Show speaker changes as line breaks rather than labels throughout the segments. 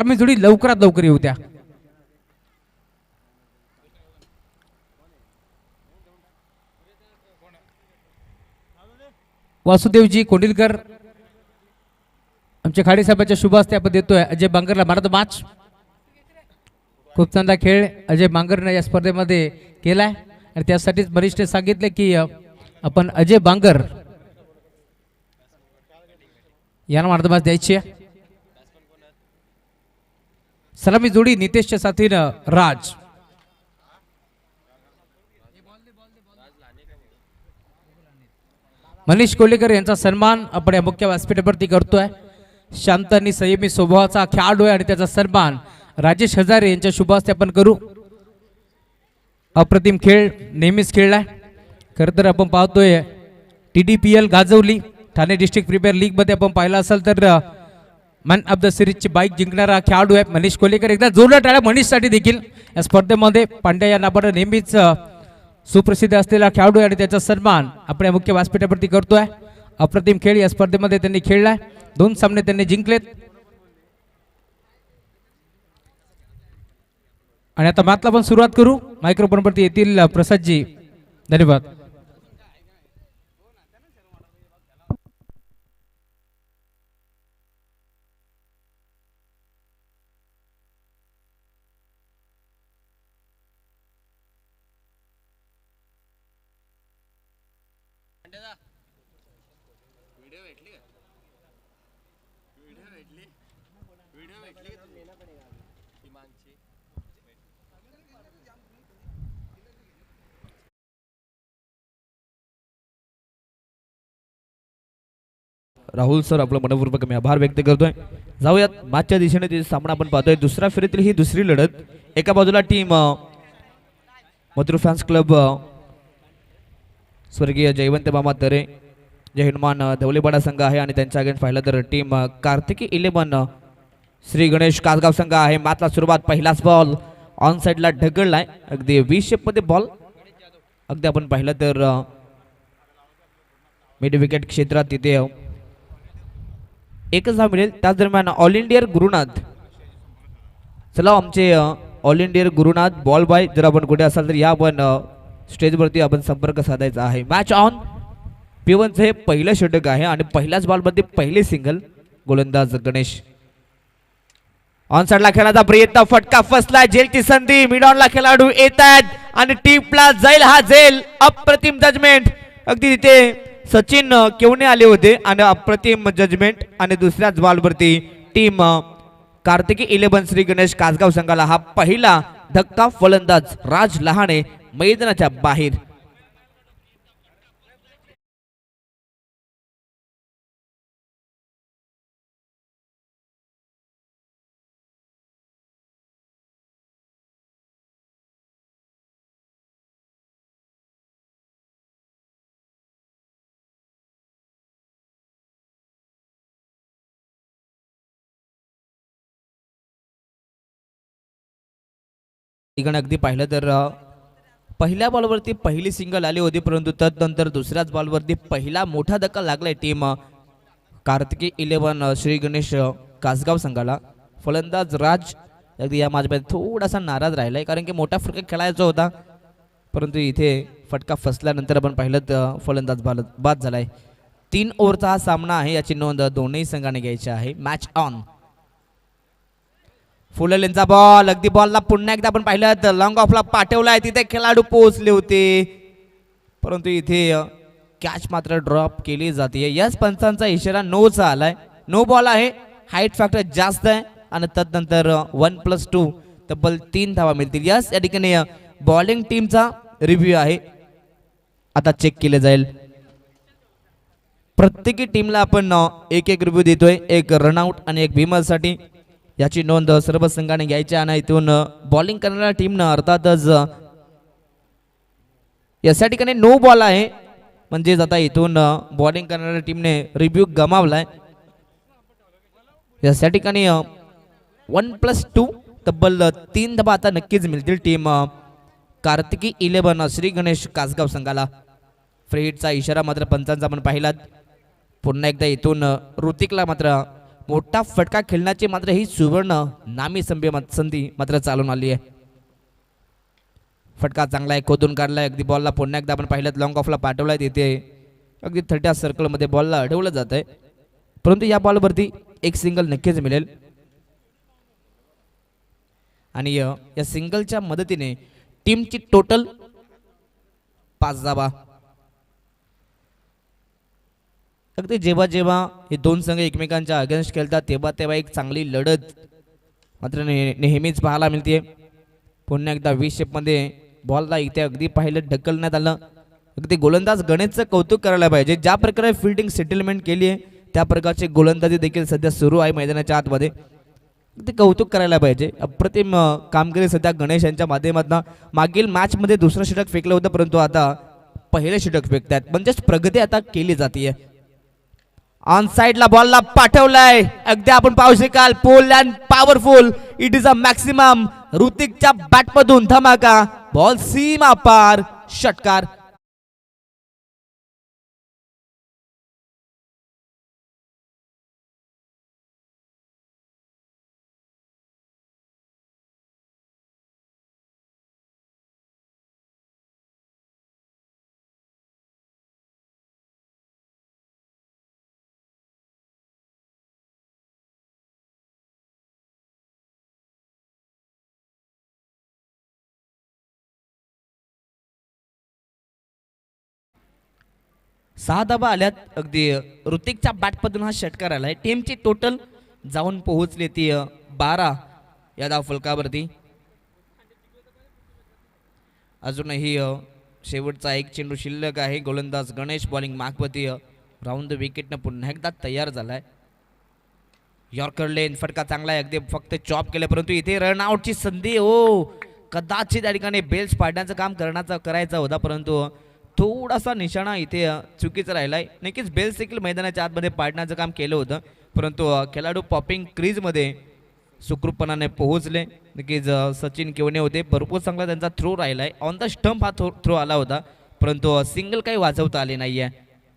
आम्ही जोडी लवकरात लवकर येऊ द्या. वासुदेवजी कोंडिलकर आमच्या खाडे साहेबांच्या शुभ हस्ते आपण देतोय अजय बांगरला मारतो मॅच. खूप चांगला खेळ अजय बांगरने या स्पर्धेमध्ये केलाय आणि त्यासाठीच वरिष्ठ सांगितले की आपण अजय बांगर यांना मारतो मॅच द्यायची आहे. सलामी जोडी नितेशच्या साथीनं राज. मनीष कोल्हेकर यांचा सन्मान आपण या मुख्य व्यासपीठावरती करतोय. शांत आणि संयमी स्वभावाचा खेळाडू आहे आणि त्याचा सन्मान राजेश हजारे यांच्या शुभ हस्ते आपण करू. अप्रतिम खेळ नेहमीच खेळलाय. खरं तर आपण पाहतोय TDPL गाजवली ठाणे डिस्ट्रिक्ट प्रीमियर लीग मध्ये आपण पाहिलं असेल तर मॅन ऑफ द सिरीजची बाईक जिंकणारा खेळाडू आहे मनीष कोल्हेकर. एकदा जोरदार टाळ्या मनीषसाठी देखील. या स्पर्धेमध्ये पांड्या या नावाने नेहमीच सुप्रसिद्ध असलेला खेळाडू आहे आणि त्याचा सन्मान आपण या मुख्य व्यासपीठावरती करतोय. अप्रतिम खेळ या स्पर्धेमध्ये त्यांनी खेळलाय. 2 सामने त्यांनी जिंकलेत आणि आता मॅचला पण सुरुवात करू. मायक्रोफोन वरती येतील प्रसादजी. धन्यवाद.
राहुल सर आपलं मनपूर्वक मी आभार व्यक्त करतोय. जाऊयात मागच्या दिशेने ते सामना आपण पाहतोय. दुसऱ्या फेरीतील ही दुसरी लढत. एका बाजूला टीम मथुर फॅन्स क्लब स्वर्गीय जयवंत मामा तरे जय हनुमान धवलेपाडा संघ आहे आणि त्यांच्या अगेन्स्ट पाहिलं तर टीम कार्तिकी 11 श्री गणेश कासगाव संघ आहे. मॅचला सुरुवात. पहिलाच बॉल ऑन साइडला ढकललाय. अगदी वी शेप मध्ये बॉल. अगदी आपण पाहिलं तर मिड विकेट क्षेत्रात तिथे एकच धाव मिळेल. त्याच दरम्यान ऑल इंडिया गुरुनाथ. चला आमचे all India Gurunath ball boy जर आपण कुठे असाल तर या आपण स्टेजवरती आपण संपर्क साधायचा आहे. Match on. P1चं हे पहिलं षटक आहे आणि पहिल्याच बॉलमध्ये पहिली सिंगल. गोलंदाज गणेश. ऑन साइडला खेळाचा प्रयत्न. फटका फसला. झेलची संधी. मिडॉनला खेळाडू येत आहेत आणि टीपला जाईल हा झेल. अप्रतिम जजमेंट. अगदी तिथे सचिन केवणे आले होते आणि अप्रतिम जजमेंट आणि दुसऱ्याच बॉलवरती टीम कार्तिकी 11 श्री गणेश कासगाव संघाला हा पहिला धक्का. फलंदाज राज लहाने मैदानाच्या बाहेर. अगदी पाहिलं तर पहिल्या बॉलवरती पहिली सिंगल आली होती परंतु तदनंतर दुसऱ्याच बॉलवरती पहिला मोठा धक्का लागलाय टीम कार्तिकी 11 श्री गणेश कासगाव संघाला. फलंदाज राज अगदी या मॅचमध्ये थोडासा नाराज राहिलाय कारण की मोठा फटका खेळायचा होता परंतु इथे फटका फसल्यानंतर आपण पाहिलं तर फलंदाज बाद झालाय. 3 ओव्हरचा हा सामना आहे याची नोंद दोन्ही संघाने घ्यायची आहे. Match on. फुललेंचा बॉल. अगदी बॉलला पुन्हा एकदा आपण पाहिलं तर लॉंग ऑफला पाठवलाय. तिथे खेळाडू पोहोचले होते परंतु इथे कॅच मात्र ड्रॉप केली जाते. यस पंचांचा इशारा नोचा आलाय. नो बॉल आहे. हाईट फॅक्टर जास्त आहे आणि तदनंतर 1+2 तब्बल 3 धावा मिळतील. यस या ठिकाणी बॉलिंग टीमचा रिव्ह्यू आहे. आता चेक केले जाईल. प्रत्येकी टीमला आपण एक रिव्ह्यू देतोय. एक रनआउट आणि एक भीमलसाठी. याची नोंद सर्व संघाने घ्यायची आणि इथून बॉलिंग करणाऱ्या टीमनं अर्थातच या ठिकाणी नो बॉल आहे म्हणजेच आता इथून बॉलिंग करणाऱ्या टीमने रिव्ह्यू गमावलाय. या ठिकाणी 1+2 तब्बल 3 धावा आता नक्कीच मिळतील टीम कार्तिकी 11 श्री गणेश कासगाव संघाला. फ्री हिटचा इशारा मात्र पंचांचा आपण पाहिलात. पुन्हा एकदा इथून ऋतिकला मात्र मोठा फटका खेळण्याची मात्र ही सुवर्ण नामी संधी मात्र चालून आली आहे. फटका चांगला आहे, खोदून काढलाय, अगदी बॉलला पुन्हा एकदा आपण पाहिलं लॉंग ऑफला पाठवलाय, तिथे अगदी 30 सर्कलमध्ये बॉलला अडवलं जात आहे, परंतु या बॉलवरती एक सिंगल नक्कीच मिळेल आणि या सिंगलच्या मदतीने टीमची टोटल 5 धावा. अगदी जेव्हा जेव्हा हे दोन संघ एकमेकांच्या अगेन्स्ट खेळतात तेव्हा तेव्हा एक चांगली लढत मात्र नेहमीच पाहायला मिळते. पुन्हा एकदा 20 शेपमध्ये बॉलला इथे अगदी पाहिलं ढकलण्यात आलं. अगदी गोलंदाज गणेशचं कौतुक करायला पाहिजे, ज्या प्रकारे फिल्डिंग सेटलमेंट केली आहे त्या प्रकारची गोलंदाजी देखील सध्या सुरू आहे मैदानाच्या आतमध्ये. ते कौतुक करायला पाहिजे. अप्रतिम कामगिरी सध्या गणेश यांच्या माध्यमातून. मागील मॅचमध्ये दुसरं षटक फेकलं होतं, परंतु आता पहिलं षटक फेकतात, म्हणजेच प्रगती आता केली जाते. ऑन साइडला बॉलला पाठवलाय, अगदी आपण पाहू शकाल pull and powerful, it is a maximum. ऋतिकच्या बॅटमधून धमाका, बॉल सीमा पार, षटकार. सहा धावा आल्यात. अगदी ऋतिकच्या बॅटमधून हा षटकार आलाय. टीमची टोटल जाऊन पोहोचली ती 12 या धाव फलकावरती. अजूनही शेवटचा एक चेंडू शिल्लक आहे. गोलंदाज गणेश बॉलिंग मागवती राऊंड द विकेटनं पुन्हा एकदा तयार झालाय. यॉर्कर लेन फटका चांगला आहे, अगदी फक्त चॉप केलं, परंतु इथे रन आउटची संधी. हो, कदाचित त्या ठिकाणी बेल्स पाडण्याचं काम करायचं होता, परंतु थोडासा निशाणा इथे चुकीचा राहिलाय. नक्कीच बेल्स देखील मैदानाच्या आतमध्ये पाडण्याचं काम केलं होतं, परंतु खेळाडू पॉपिंग क्रीजमध्ये सुखरूपपणाने पोहोचले. नक्कीच सचिन केवणे होते, भरपूर चांगला त्यांचा थ्रो राहिलाय. ऑन द स्टंप हा थ्रो आला होता, परंतु सिंगल काही वाजवता आले नाही आहे.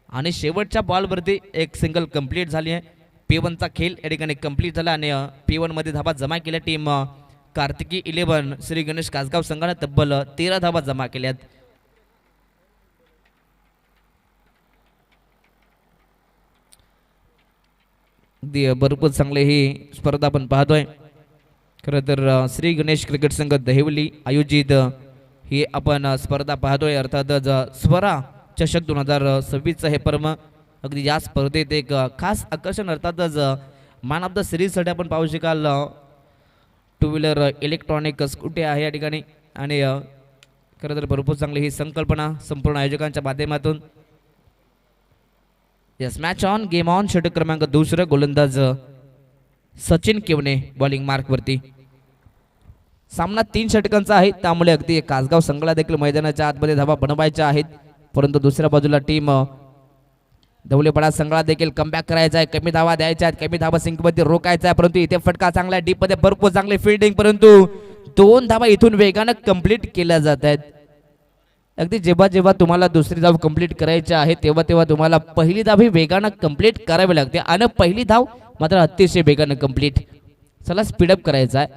आणि शेवटच्या बॉलवरती एक सिंगल कंप्लीट झाली आहे. P1चा खेळ या ठिकाणी कंप्लीट झाला आणि P1 मध्ये धावा जमा केल्या टीम कार्तिकी 11 श्री गणेश कासगाव संघाने तब्बल 13 धावा जमा केल्यात. भरपूर चांगले ही स्पर्धा आपण पाहतोय. खरं तर श्री गणेश क्रिकेट संघ दहिवली आयोजित ही आपण स्पर्धा पाहतोय. अर्थातच स्वरा चषक 2026 हे पर्व. अगदी या स्पर्धेत एक खास आकर्षण अर्थातच मॅन ऑफ द सिरीजसाठी आपण पाहू शकाल 2 व्हीलर इलेक्ट्रॉनिक स्कूटी आहे या ठिकाणी. आणि खरं तर भरपूर चांगली ही संकल्पना संपूर्ण आयोजकांच्या माध्यमातून. Yes, match on, game on. षटक क्रमांक 2, गोलंदाज सचिन केवणे बॉलिंग मार्कवरती. सामना 3 षटकांचा आहे, त्यामुळे अगदी कासगाव संघाला देखील मैदानाच्या आतमध्ये धावा बनवायच्या आहेत, परंतु दुसऱ्या बाजूला टीम धवलेपडा संघाला देखील कमबॅक करायचा आहे. कमी धावा द्यायच्या आहेत, कमी धावा सिंकमध्ये रोखायचा आहे, परंतु इथे फटका चांगला आहे, डीप मध्ये भरपूर चांगली फिल्डिंग, परंतु 2 धावा इथून वेगानं कंप्लीट केल्या जात आहेत. अगदी जेव्हा जेव्हा तुम्हाला दुसरी धाव कंप्लीट करायची आहे तेव्हा तेव्हा तुम्हाला पहिली धाव ही वेगानं कंप्लीट करावी लागते, आणि पहिली धाव मात्र अतिशय वेगानं कंप्लीट. चला स्पीडअप करायचा आहे.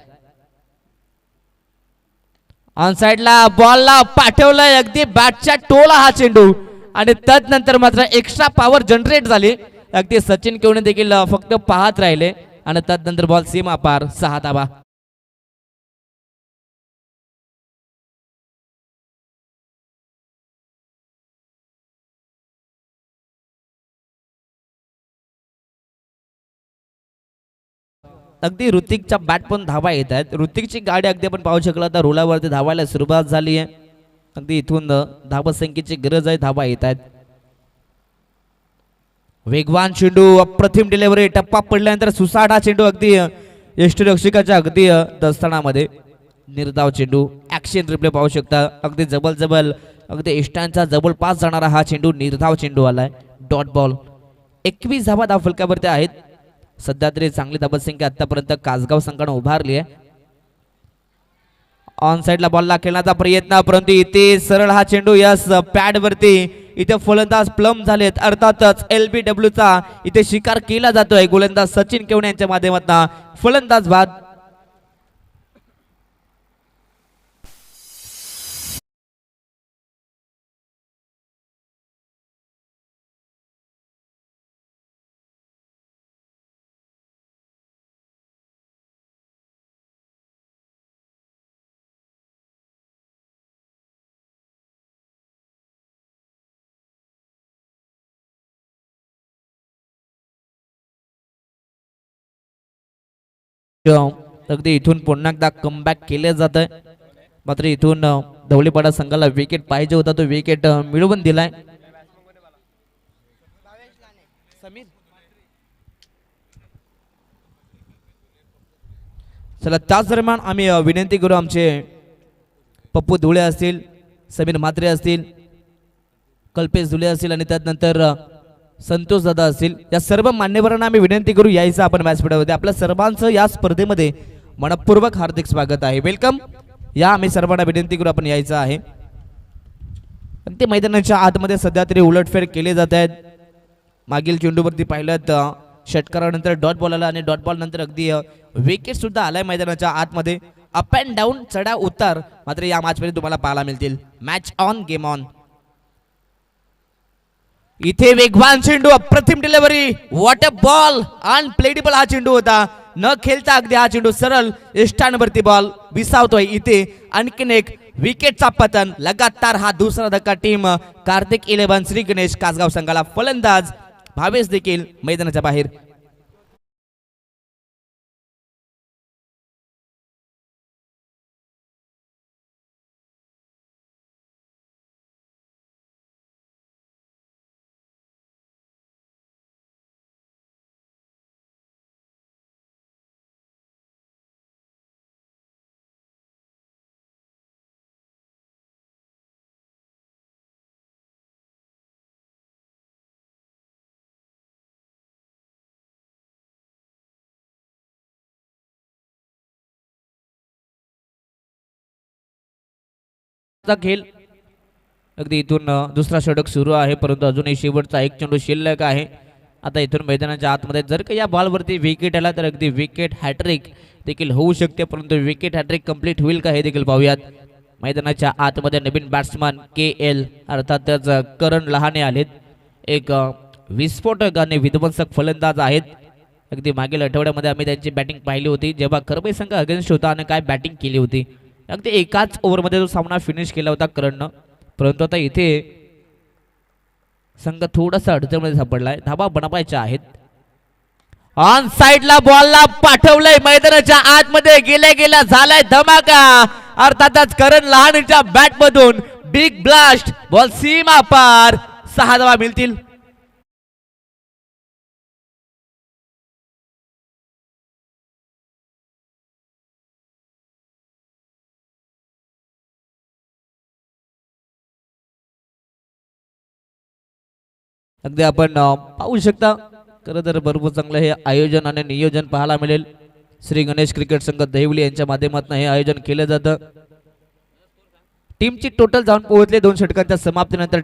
ऑन साइडला बॉलला पाठवलाय, अगदी बॅटच्या टोला हा चेंडू, आणि त्यानंतर मात्र एक्स्ट्रा पॉवर जनरेट झाली. अगदी सचिन केवणे देखील फक्त पाहत राहिले, आणि त्यानंतर बॉल सीमा पार, 6 धावा. अगदी ऋतिकच्या बॅट पण धावा येत आहेत. ऋतिकची गाडी अगदी आपण पाहू शकला तर रुलावरती धावायला सुरुवात झाली आहे. अगदी इथून धावा संख्येची गरज आहे, धावा येत आहेत. वेगवान चेंडू, अप्रतिम डिलिव्हरी, टप्पा पडल्यानंतर सुसाट हा चेंडू अगदी यष्टीरक्षकाच्या अगदी दस्तानामध्ये. निर्धाव चेंडू, ऍक्शन रिप्ले पाहू शकता. अगदी जबल अगदी इष्टांचा जवळपास जाणारा हा चेंडू, निर्धाव चेंडू आलाय. Dot ball. 21 धावा धाव फलकावरती आहेत. सध्या तरी चांगली धावसंख्या आतापर्यंत कासगाव संघाने उभारली आहे. ऑन साइडला बॉलला खेळण्याचा प्रयत्न, परंतु इथे सरळ हा चेंडू यस पॅड वरती इथे फलंदाज प्लम झालेत. अर्थातच LBW चा इथे शिकार केला जातोय. गोलंदाज सचिन केवणे यांच्या माध्यमातून फलंदाज बाद. अगदी इथून पुन्हा एकदा कमबॅक केले जात आहे. मात्र इथून धवळीपाडा संघाला विकेट पाहिजे होता, तो विकेट मिळवून दिलाय. चला त्याच दरम्यान आम्ही विनंती करू आमचे पप्पू धुळे असतील, समीर म्हात्रे असतील, कल्पेश धुळे असतील आणि त्यानंतर संतोष दादा असतील, या सर्व मान्यवरांना आम्ही विनंती करू यायचं आपण व्यासपीठामध्ये. आपल्या सर्वांचं या स्पर्धेमध्ये मनपूर्वक हार्दिक स्वागत आहे. वेलकम. या आम्ही सर्वांना विनंती करू आपण यायचं आहे. ते मैदानाच्या आतमध्ये सध्या तरी उलटफेर केले जात आहेत. मागील चेंडूवरती पाहिलं षटकारानंतर डॉट बॉल आला आणि डॉट बॉल नंतर अगदी विकेट सुद्धा आलाय मैदानाच्या आतमध्ये. अप अँड डाऊन, चढाव उतार मात्र या मॅचमध्ये तुम्हाला पाहायला मिळतील. Match on, game on. इथे वेगवान चेंडू, अप्रतिम डिलिव्हरी, व्हॉट अ बॉल, अनप्लेडेबल हा चेंडू होता. न खेळता अगदी हा चेंडू सरळ इष्टांवरती बॉल विसावतोय. इथे आणखीन एक विकेटचा पतन. लगातार हा दुसरा धक्का टीम कार्तिक 11 श्री गणेश कासगाव संघाला. फलंदाज भावेश देखील मैदानाच्या बाहेर. खेळ अगदी इथून दुसरा षटक सुरू आहे, परंतु अजूनही शेवटचा एक चेंडू शिल्लक आहे. आता इथून मैदानाच्या आतमध्ये जर का या बॉलवरती विकेट आला तर अगदी विकेट हॅट्रिक देखील होऊ शकते, परंतु विकेट हॅट्रिक कंप्लीट होईल का हे देखील पाहूयात. मैदानाच्या आतमध्ये नवीन बॅट्समन KL अर्थातच करण लहाने आलेत. एक विस्फोटक आणि विध्वंसक फलंदाज आहेत. अगदी मागील आठवड्यामध्ये आम्ही त्यांची बॅटिंग पाहिली होती जेव्हा करबई संघ अगेन्स्ट होता आणि काय बॅटिंग केली होती. अगदी एकाच ओव्हरमध्ये जो सामना फिनिश केला होता करणनं, परंतु आता इथे संघ थोडासा अडचणीमध्ये सापडलाय. धाबा बनवायच्या आहेत. ऑन साइडला बॉलला पाठवलंय मैदानाच्या आतमध्ये, गेल्या गेल्या झालाय धमाका. अर्थातच करण लहानच्या बॅट मधून बिग ब्लास्ट, बॉल सीमा पार. 6 धावा मिळतील. अगदी आपण पाहू शकता. खरं तर भरपूर चांगलं हे आयोजन आणि नियोजन पाहायला मिळेल. श्री गणेश क्रिकेट संघ दहिवली यांच्या माध्यमातून हे आयोजन केलं जातं. टीमची टोटल जाऊन पोहोचले 2 षटकांच्या समाप्तीनंतर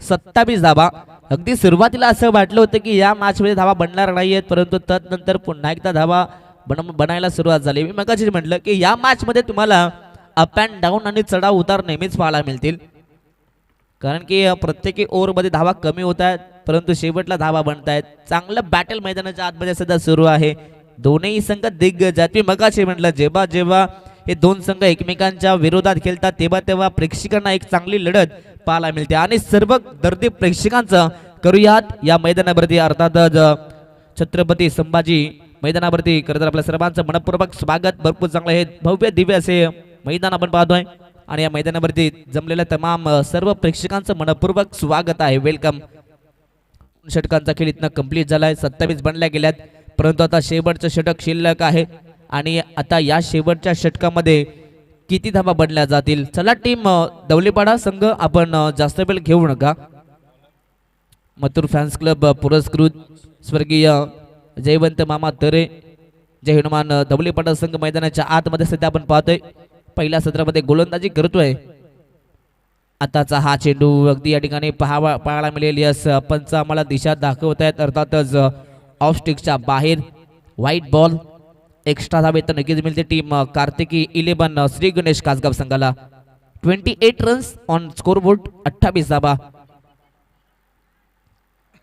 27 धावा. अगदी सुरुवातीला असं वाटलं होतं की या मॅचमध्ये धावा बनणार नाहीयेत, परंतु त्यानंतर पुन्हा एकदा धावा बनायला सुरुवात झाली. मी मगाशीच म्हटलं की या मॅचमध्ये तुम्हाला अप अँड डाऊन आणि चढाव उतार नेहमीच पाहायला मिळतील, कारण की प्रत्येकी ओव्हरमध्ये धावा कमी होत आहेत परंतु शेवटला धावा बनत आहेत. चांगलं बॅटल मैदानाच्या आतमध्ये सध्या सुरू आहे. दोन्ही संघ दिग्गज आहेत. मी मगाशी म्हटलं जेव्हा जेव्हा हे दोन संघ एकमेकांच्या विरोधात खेळतात तेव्हा तेव्हा प्रेक्षकांना एक चांगली लढत पाहायला मिळते. आणि सर्व दर्दी प्रेक्षकांचं करूयात या मैदानावरती अर्थातच छत्रपती संभाजी मैदानावरती खरं तर आपल्या सर्वांचं मनपूर्वक स्वागत. भरपूर चांगलं हे भव्य दिव्य असे मैदान आपण पाहतोय आणि या मैदानावरती जमलेल्या तमाम सर्व प्रेक्षकांचं मनपूर्वक स्वागत आहे. वेलकम. षटकांचा खेळ इथनं कंप्लीट झालाय. 27 बनल्या गेल्यात, परंतु आता शेवटचं षटक शिल्लक आहे आणि आता या शेवटच्या षटकामध्ये किती धावा बनल्या जातील. चला टीम दौलीपाडा संघ आपण जास्त वेळ घेऊ नका. मथुर फॅन्स क्लब पुरस्कृत स्वर्गीय जयवंत मामा तरे जय हनुमान दौलीपाडा संघ मैदानाच्या आतमध्ये सध्या आपण पाहतोय. पहिल्या सत्रामध्ये गोलंदाजी करतोय. आताचा हा चेंडू अगदी या ठिकाणी पाहायला मिळेल. यस, पंच आम्हाला दिशा दाखवत आहेत. अर्थातच ऑफ स्टिकच्या बाहेर व्हाईट बॉल. एक्स्ट्रा धाबे तर नक्कीच मिळते टीम कार्तिकी 11 श्री गणेश कासगाव संघाला. 28 रन्स ऑन स्कोरबोर्ड, 28 धाबा.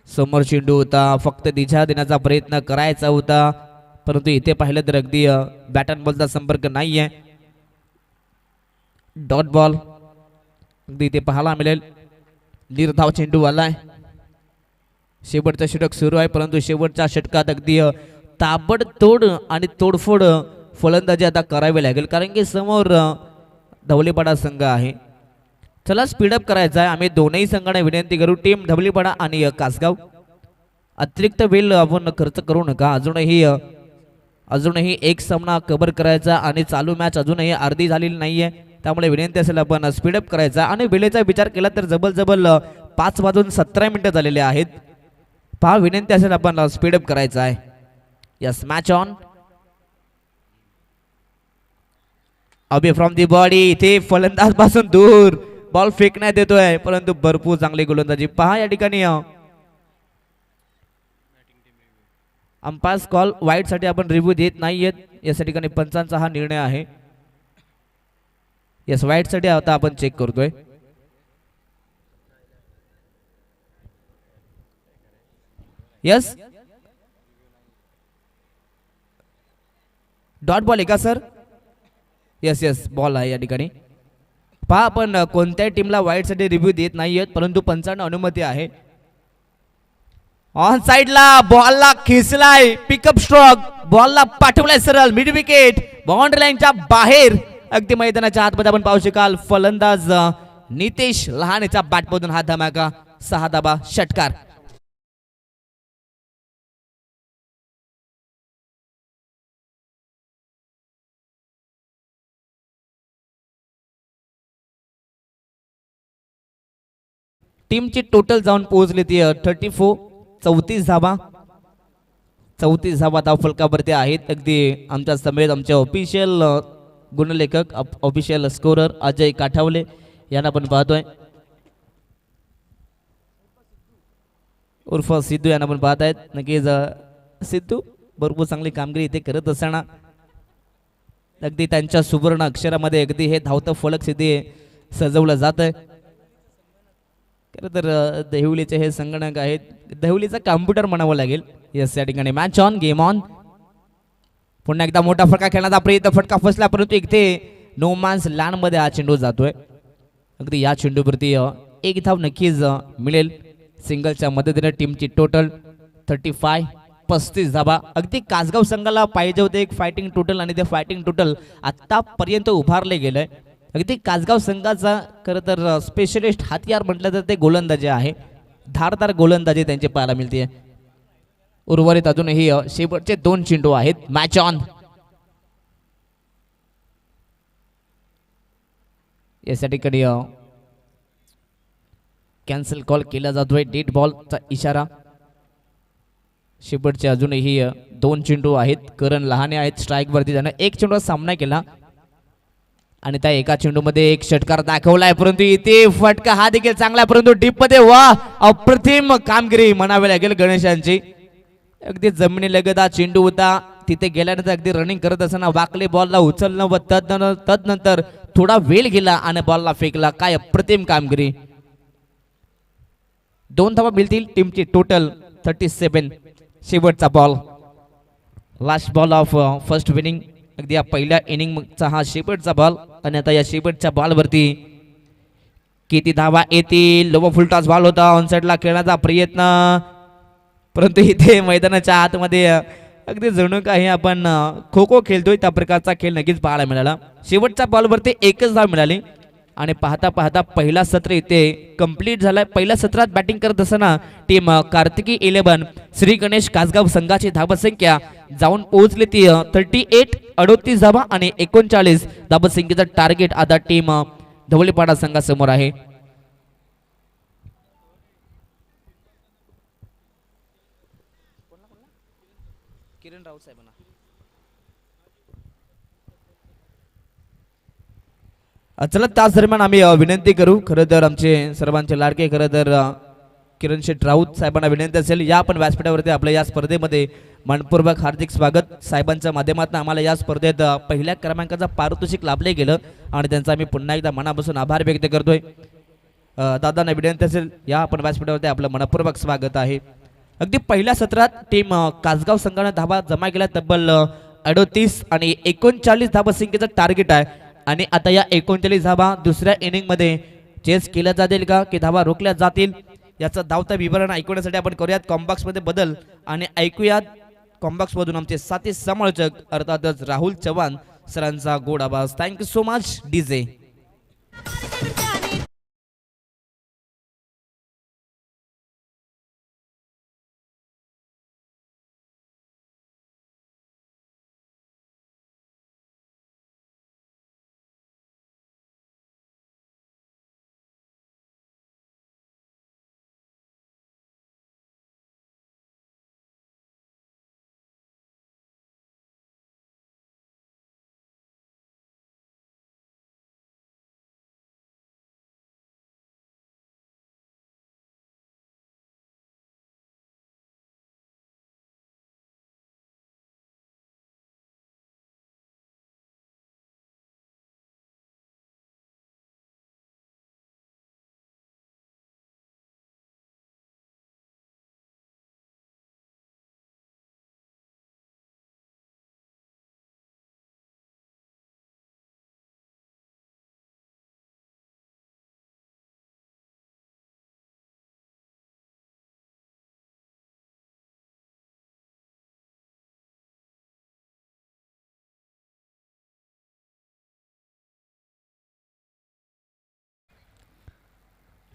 समोर चेंडू होता, फक्त दिशा देण्याचा प्रयत्न करायचा होता, परंतु इथे पाहिलं तर अगदी बॅट अँड बॉलचा संपर्क नाहीये. डॉट बॉल अगदी इथे पाहायला मिळेल. निर्धाव चेंडू आलाय. शेवटचा षटक सुरू आहे, परंतु शेवटच्या षटकात अगदी ताबडतोड आणि तोडफोड फलंदाजी आता करावी लागेल, कारण की समोर धवलीपाडा संघ आहे. चला स्पीडअप करायचा आहे. आम्ही दोनही संघांना विनंती करू, टीम धवलीपाडा आणि कासगाव, अतिरिक्त वेळ आपण खर्च करू नका. अजूनही एक सामना कव्हर करायचा आणि चालू मॅच अजूनही अर्धी झालेली नाहीये, त्यामुळे विनंती असेल आपण स्पीडअप करायचा. आणि वेळेचा विचार केला तर जबल 5:17 झालेले आहेत. पहा, विनंती असेल आपण स्पीडअप करायचा आहे. Yes, match on. अबे फ्रॉम दी बॉडी, इथे फलंदाज पासून दूर बॉल फेकण्यात येतोय, परंतु भरपूर चांगली गोलंदाजी. पहा या ठिकाणी अंपायर्स कॉल वाईट साठी आपण रिव्ह्यू देत नाहीयेत. या ठिकाणी पंचांचा हा निर्णय आहे. यस, वाईट साठी आता आपण चेक करतोय. यस, डॉट बॉल आहे का सर? यस यस, बॉल आहे या ठिकाणी. पहा, आपण कोणत्याही टीमला वाईट साठी रिव्ह्यू देत नाहीयेत, परंतु पंचांना अनुमती आहे. ऑन साइडला बॉलला खेचलाय, पिकअप स्ट्रोक, बॉलला पाठवलाय सरळ मिड विकेट, बाउंड्री लाईनच्या बाहेर. अगदी मैदानाच्या आतमध्ये आपण पाहू शकाल फलंदाज नितेश लहानेच्या बॅटमधून हा धमाका, 6 धाबा, षटकार. टीमची टोटल जाऊन पोहोचली ती 34, 34 धाबा. 34 धाबा धावफलकावरती आहेत. अगदी आमच्या समेत आमचे ऑफिशियल गुणलेखक, ऑफिशियल स्कोरर अजय काठावले यांना आपण पाहतोय, उर्फ सिद्धू यांना आपण पाहत आहेत. नक्कीच सिद्धू भरपूर चांगली कामगिरी इथे करत असताना अगदी त्यांच्या सुवर्ण अक्षरामध्ये अगदी हे धावतं फलक सिद्धी सजवलं जात आहे. खरं तर देहुलीचे हे संगणक आहेत, देहुलीचा कॉम्प्युटर म्हणावं लागेल. यस, या ठिकाणी मॅच ऑन, गेम ऑन. पुन्हा एकदा मोठा फटका खेळण्याचा प्रयत्न, फटका फसला, परंतु इथे नो मॅन्स लँड मध्ये हा चेंडू जातोय. अगदी या चेंडूवरती एक धाव नक्कीच मिळेल. सिंगलच्या मदतीने टीमची टोटल 35, 35 धाबा. अगदी कासगाव संघाला पाहिजे होते एक फायटिंग टोटल, आणि ते फायटिंग टोटल आतापर्यंत उभारले गेलंय. अगदी कासगाव संघाचा खरं तर स्पेशलिस्ट हथियार म्हटलं तर ते गोलंदाजी आहे. धारदार गोलंदाजी त्यांची पाहायला मिळते. उर्वरित अजूनही शेवटचे 2 चेंडू आहेत. Match on. यासाठी कडे कॅन्सल कॉल केला जातोय, डेड बॉलचा इशारा. शेवटचे अजूनही 2 चेंडू आहेत. करण लहाने आहेत स्ट्राईक वरती, त्यानं 1 चेंडू सामना केला आणि त्या एका चेंडूमध्ये एक षटकार दाखवलाय, परंतु इथे फटका हा देखील चांगला, परंतु डीप मध्ये वा अप्रतिम कामगिरी म्हणावी लागेल गणेशांची. अगदी जमिनीलगत हा चेंडू होता, तिथे गेल्यानंतर अगदी रनिंग करत असताना वाकले बॉलला उचलणं व तदनंतर थोडा वेळ गेला आणि बॉलला फेकला. काय अप्रतिम कामगिरी. 2 धावा मिळतील टीमची टोटल 37. शेवटचा ball, last ball of first inning. अगदी या पहिल्या इनिंगचा हा शेवटचा बॉल, आणि आता या शेवटच्या बॉलवरती किती धावा येतील. लो फुलटॉस बॉल होता, ऑनसाइडला खेळण्याचा प्रयत्न, परंतु इथे मैदानाच्या आतमध्ये अगदी जणू काही आपण खो खो खेळतोय त्या प्रकारचा खेळ नक्कीच पाहायला मिळाला. शेवटच्या बॉलवरती एकच धाव मिळाली आणि पाहता पाहता पहिला सत्र इथे कंप्लीट झालाय. पहिल्या सत्रात बॅटिंग करत असताना टीम कार्तिकी 11 श्री गणेश कासगाव संघाची धावसंख्या जाऊन पोहोचली ती 38, 38 धावा आणि 39 धावसंख्येचं टार्गेट आता टीम धवलीपाडा संघासमोर आहे. किरण राऊत साहेबांना चला त्याच दरम्यान आम्ही विनंती करू खरं तर आमचे सर्वांचे लाडके खरं तर किरण शेठ राऊत साहेबांना विनंती असेल या पण व्यासपीठावरती आपल्या या स्पर्धेमध्ये मनपूर्वक हार्दिक स्वागत. साहेबांच्या माध्यमातून आम्हाला या स्पर्धेत पहिल्या क्रमांकाचा पारितोषिक लाभले गेलं आणि त्यांचा आम्ही पुन्हा एकदा मनापासून आभार व्यक्त करतोय. दादांना विनंती असेल या आपण व्यासपीठावरती आपलं मनपूर्वक स्वागत आहे. अगदी पहिल्या सत्रात टीम कासगाव संघाने धाबा जमा केल्या तब्बल 38 आणि 39 धाबा संख्येचं टार्गेट आहे आणि आता या 39 धाबा दुसऱ्या इनिंगमध्ये चेस केल्या जातील का की धाबा रोखल्या जातील याचं धावता विवरण ऐकण्यासाठी आपण करूयात कॉम्बॉक्समध्ये बदल आणि ऐकूयात कॉम्बॉक्समधून आमचे साथी समालोचक अर्थातच राहुल चव्हाण सरांचा गोड आवाज. Thank you so much DJ.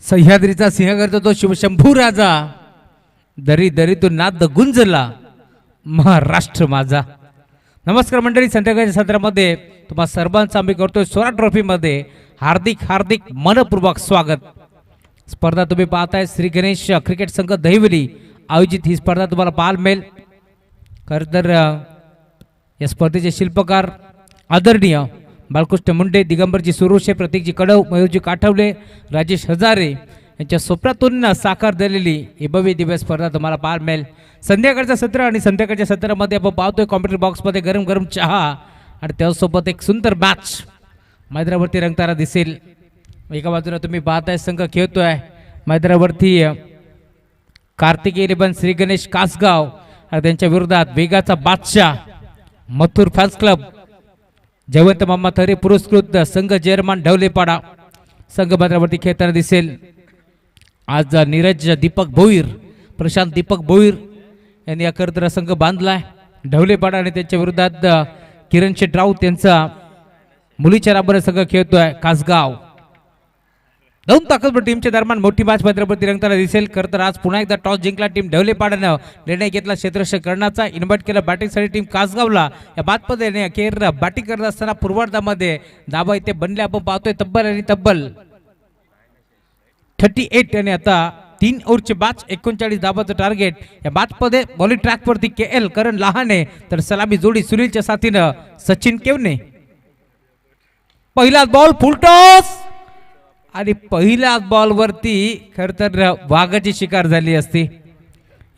सह्याद्रीचा सिंह करतो तो शिवशंभू राजा, दरी दरीतून नाद गुंजला महाराष्ट्र माझा. नमस्कार मंडळी, संध्याकाळच्या सत्रामध्ये तुम्हा सर्वांचं आम्ही करतोय स्वरा ट्रॉफीमध्ये हार्दिक हार्दिक मनपूर्वक स्वागत. स्पर्धा तुम्ही पाहताय श्री गणेश क्रिकेट संघ दहिवली आयोजित ही स्पर्धा तुम्हाला पाहायला मिळेल. खरं तर या स्पर्धेचे शिल्पकार आदरणीय बालकृष्ण मुंडे, दिगंबरजी सुरुशे, प्रतीकजी कडव, मयूरजी काठवले, राजेश हजारे यांच्या स्वप्नातून साकार झालेली ही भव्य दिव्य स्पर्धा तुम्हाला पाहायला मिळेल. संध्याकाळचं सत्र आणि संध्याकाळच्या सत्रामध्ये आपण पाहतोय कॉम्प्युटर बॉक्समध्ये गरम गरम चहा आणि त्यासोबत एक सुंदर मॅच मैदानावरती रंगताना दिसेल. एका बाजूला तुम्ही पाहताय संघ खेळतोय मैदानावरती कार्तिक 11 श्री गणेश कासगाव आणि त्यांच्या विरोधात वेगाचा बादशाह मथुर फॅन्स क्लब जयवंत मामा थरे पुरस्कृत संघ चेअरमन ढवलेपाडा संघ मैदानावरती खेळताना दिसेल. आज नीरज दीपक भोईर, प्रशांत दीपक भोईर यांनी या करतरा संघ बांधलाय ढवलेपाडा आणि त्यांच्या विरोधात किरण शेठ राऊत यांचा मुलीच्या राबने संघ खेळतोय कासगाव. दोन ताकदवर टीमच्या दरम्यान मोठी मॅच मैदानावरती रंगताना दिसेल. खरं तर आज पुन्हा एकदा टॉस जिंकला टीम ढवलेपाड्यानं निर्णय घेतला क्षेत्ररक्षण करण्याचा. इन्व्हाइट केला बॅटिंगसाठी टीम कासगावला. या बादमध्ये अखेर बॅटिंग करत असताना पूर्वार्धामध्ये धाबा इथे बनले आपण पाहतोय तब्बल आणि तब्बल 38 आणि आता 3 ओव्हरचे बॅच 39 धाबाचं टार्गेट. या बॅचमध्ये बॉलिंग ट्रॅकवरती KL करण लहाने तर सलामी जोडी सुनीलच्या साथीनं सचिन केवने. पहिला बॉल फुल टॉस आणि पहिल्या बॉलवरती खर तर वाघाची शिकार झाली असती.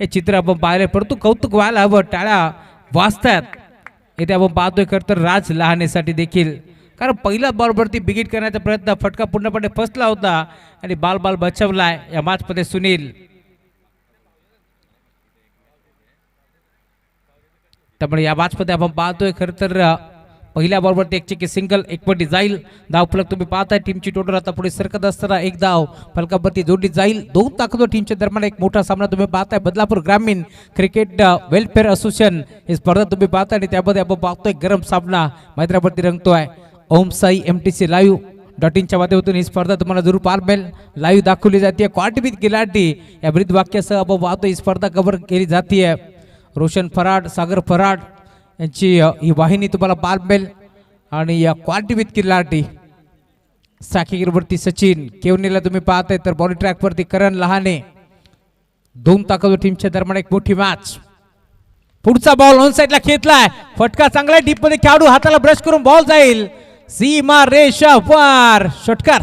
हे चित्र आपण पाहिले परंतु कौतुक व्हायला हवं, टाळ्या वाजतात इथे आपण पाहतोय. खर तर राज लहानेसाठी देखील, कारण पहिल्या बॉलवरती बिगिट करण्याचा प्रयत्न फटका पूर्णपणे फसला होता आणि बाल बचावलाय या मॅचमध्ये सुनील. त्यामुळे या मॅचमध्ये आपण पाहतोय खर तर पहिल्या बॉलवरती एक चेकी सिंगल एकपटी जाईल. धाव फलक तुम्ही पाहताय टीमची टोटल आता पुढे सरकत असताना एक धाव फलकावरती जोडली जाईल. दोन ताकदवर टीमच्या दरम्यान एक मोठा सामना तुम्ही पाहताय. बदलापूर ग्रामीण क्रिकेट वेलफेअर असोसिएशन ही स्पर्धा तुम्ही पाहताय आणि त्यामध्ये आपण पाहतोय गरम सामना मैदानावरती रंगतोय. ओम साई MTC live.in माध्यमातून ही स्पर्धा तुम्हाला जरूर पाहायला मिळेल. लाईव्ह दाखवली जाते. क्वार्टरविथ गिलाटी या ब्रीद वाक्यासह आपण पाहतो ही स्पर्धा कव्हर केली जाते. रोशन फराड, सागर फराड यांची ही वाहिनी तुम्हाला पाहायला मिळेल आणि या क्वार्टरविथ गिलाटी साखीगिरवरती सचिन केवनेला तुम्ही पाहताय तर बॉडी ट्रॅकवरती करण लहाने. दोन ताकदवर टीमच्या दरम्यान एक मोठी मॅच. पुढचा बॉल ऑन साइडला खेचलाय, फटका चांगला डीप मध्ये खेळाडू हाताला ब्रश करून बॉल जाईल. सीमा रेषा पार षटकार.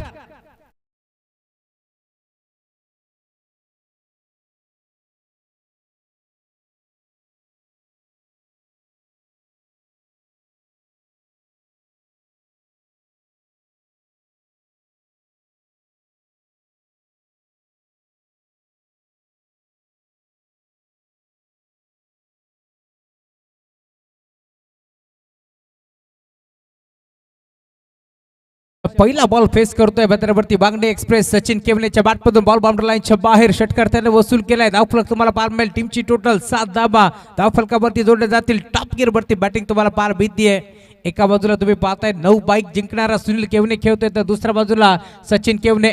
पहिला बॉल फेस करतोय भद्रावती बांगडे एक्सप्रेस. सचिन केवलेच्या बॅटमधून बॉल बाउंड्री लाईनच्या बाहेर षटकार त्याने वसूल केलाय. धावफलक तुम्हाला पार मिळेल. टीमची टोटल 7 धावा धावफलकावरती जोडले जातील. टॉप गिअर वरती बॅटिंग तुम्हाला पार भीतीये. एका बाजूला तुम्ही पाहताय 9 बाईक जिंकणारा सुनील केवने खेळतोय तर दुसऱ्या बाजूला सचिन केवने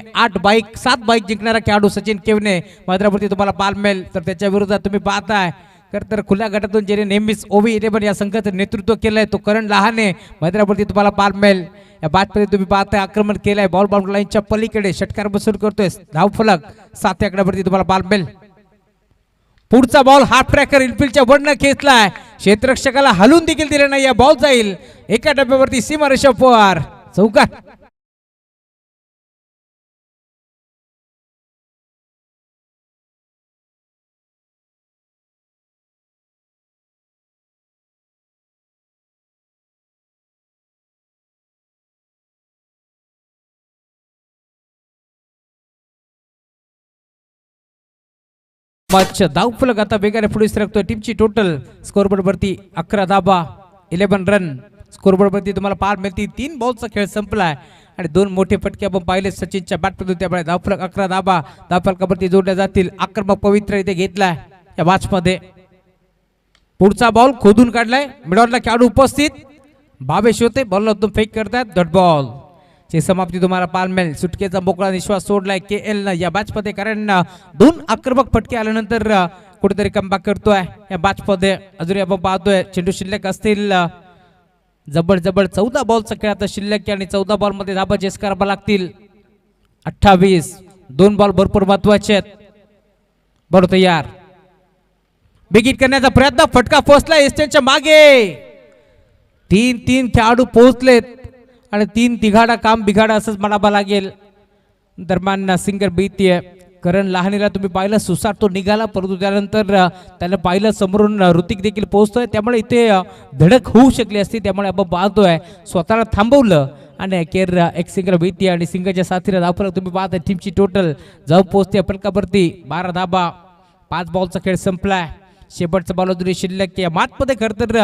7 बाईक जिंकणारा खेळाडू सचिन केवने भद्रावती तुम्हाला पार मिळेल. तर त्याच्या विरोधात तुम्ही पाहताय तर खुल्या गटातून ज्याने नेहमीच ओवी 11 या संघाचं नेतृत्व केलंय तो करण लहाने भद्रावती तुम्हाला पार मिळेल. या बॅटमध्ये तुम्ही पाहताय आक्रमण केलंय. बॉल बाउंड्री लाईनच्या पलीकडे षटकार बसून करतोय. धावफलक 7 आकड्यावरती तुम्हाला पार मिळेल. पुढचा बॉल हाफ ट्रॅकर इनफिल्डच्या वरनं खेचलाय. क्षेत्ररक्षकाला हलून देखील दिले नाही. या बॉल जाईल एका डब्यावरती सीमारेषा पार चौकार. धावफलक आता वेगाने पुढे सरकतोय. टीमची टोटल स्कोरबोर्ड वरती 11 धावा 11 रन स्कोरबोर्ड वरती तुम्हाला पार मिळतील. 3 बॉलचा खेळ संपलाय आणि 2 मोठे फटके आपण पाहिले सचिनच्या बॅटमधून. त्यामुळे धावफलक 11 धावा धावफलकावरती जोडल्या जातील. आक्रमक पवित्र इथे घेतलाय या मॅच मध्ये. पुढचा बॉल खोदून काढलाय. मिडॉनला खेळाडू उपस्थित भावेश होते. बॉलला फेक करतात. डॉट बॉल ची समाप्ती तुम्हाला पार मिळेल. सुटकेचा मोकळा निश्वास सोडलाय KL या मॅच मध्ये. कारण 2 आक्रमक फटके आल्यानंतर कुठेतरी कमबॅक करतोय या मॅच मध्ये. अजूनही आपण पाहतोय चेंडू शिल्लक असतील. जबड 14 बॉलचा खेळ आता शिल्लक आणि 14 बॉल मध्ये धाबा चेस करावा लागतील. 28 2 बॉल भरपूर महत्वाचे आहेत. बरोबर तयार. बिगिट करण्याचा प्रयत्न. फटका पोहोचला एस्टनच्या मागे. 3 खेळाडू पोहोचलेत आणि 3 तिघाडा काम बिघाडा असंच म्हणावं लागेल. दरम्यान सिंगर भीतीये. करण लहानेला तुम्ही पाहिलं सुसाट तो निघाला परंतु त्यानंतर त्याला पाहिलं समोरून ऋतिक देखील पोहोचतोय. त्यामुळे इथे धडक होऊ शकली असती. त्यामुळे आपण पाहतोय स्वतःला थांबवलं आणि अखेर एक सिंगर भीती आणि सिंगरच्या साथीला धावफलक तुम्ही पाहताय. टीमची टोटल जाऊ पोहोचते फलकावरती 12 धावा. 5 बॉलचा खेळ संपलाय. शेवटचा बॉल अजूनही शिल्लक. या मॅचमध्ये खरं तर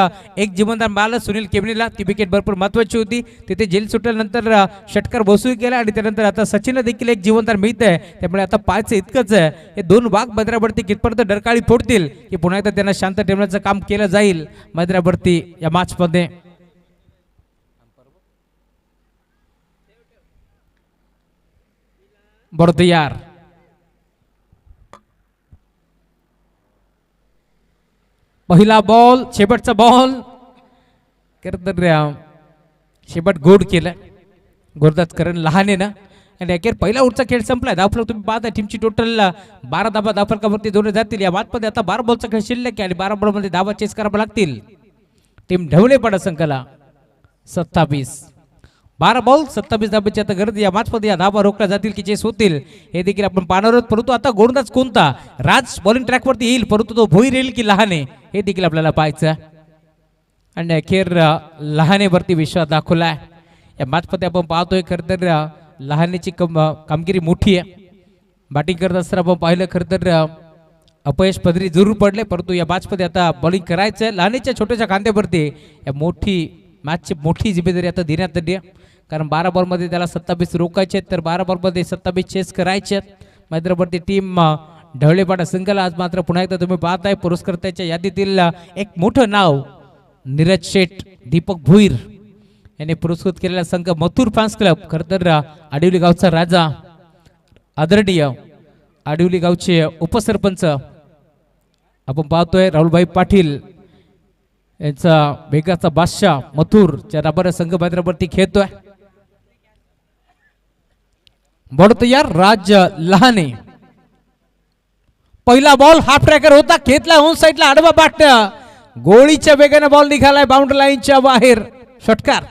एक जिवंदार मिळालं सुनील केवनेला. ती विकेट भरपूर महत्वाची होती. तिथे जेल सुटल्यानंतर षटकार बसूही केला आणि त्यानंतर आता सचिनला देखील एक जिवंदार मिळत आहे. त्यामुळे आता पाहायचं इतकंच आहे हे 2 वाघ भद्रावरती कितपर्यंत डरकाळी फोडतील की पुन्हा एकदा त्यांना शांत ठेवण्याचं काम केलं जाईल भद्रावरती या मॅचमध्ये. बरोबर यार. पहिला बॉल शेवटचा बॉल शेवट गोड केलं गोरदास करण लहाने ना आणि अखेर पहिला उठचा खेळ संपलाय. धावफलक तुम्ही पाहता. टीमची टोटल 12 धावा धावफलकावरती जोडले जातील. या मॅचमध्ये आता 12 बॉलचा खेळ शिल्लक आहे आणि 12 बॉलमध्ये धावा चेस करावा लागतील. टीम ढवळेपाडा संघाला 27 12 बॉल 27 धाब्याची आता गरज. या मॅचमध्ये या धावा रोखल्या जातील की चेस होतील हे देखील आपण पाहणार आहोत. परंतु आता गोलंदाज कोणता राज बॉलिंग ट्रॅकवरती येईल परंतु तो भोईर येईल की लहाने हे देखील आपल्याला पाहायचं. आणि अखेर लहानेवरती विश्वास दाखवलाय. या मॅचमध्ये आपण पाहतोय खरं तर लहानेची कामगिरी मोठी आहे. बॅटिंग करत असताना आपण पाहिलं खरं तर अपयश पदरी जरूर पडले परंतु या मॅचमध्ये आता बॉलिंग करायचं आहे. लहानेच्या छोट्याशा खांद्यावरती या मॅचची मोठी जिम्मेदारी आता देण्यात आली आहे. कारण 12 बॉलमध्ये त्याला 27 रोखायचे आहेत तर 12 बॉलमध्ये 27 चेस करायचे आहेत. मैदानावरती टीम ढवळेपाडा संघाला आज मात्र पुन्हा एकदा तुम्ही पाहताय पुरस्कर्त्याच्या यादीतील एक मोठं नाव नीरज शेठ दीपक भोईर यांनी पुरस्कृत केलेला संघ मथुर फॅन्स क्लब. खरं तर आडिवली गावचा राजा आदरणीय आडिवली गावचे उपसरपंच आपण पाहतोय राहुलभाई पाटील यांचा वेगाचा बादशाह मथुरच्या राबर संघ मैदानावरती खेळतोय. बॉल तयार. राज लहाने. पहिला बॉल हाफ ट्रॅकर होता खेचला ऑन साइडला आडवा बाट. गोळीच्या वेगाने बॉल निघालाय बाउंड्री लाईनच्या बाहेर. षटकार.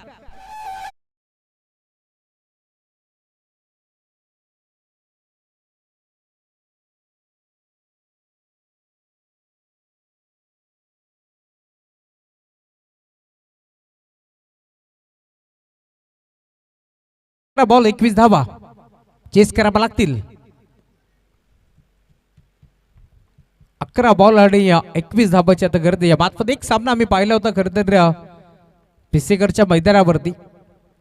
बॉल 21 धावा चेस करावा लागतील. 11 बॉल आणि 21 धाबाची आता गर्दी. या मार्फत एक सामना आम्ही पाहिला होता खरं तर पिसेकरच्या मैदानावरती,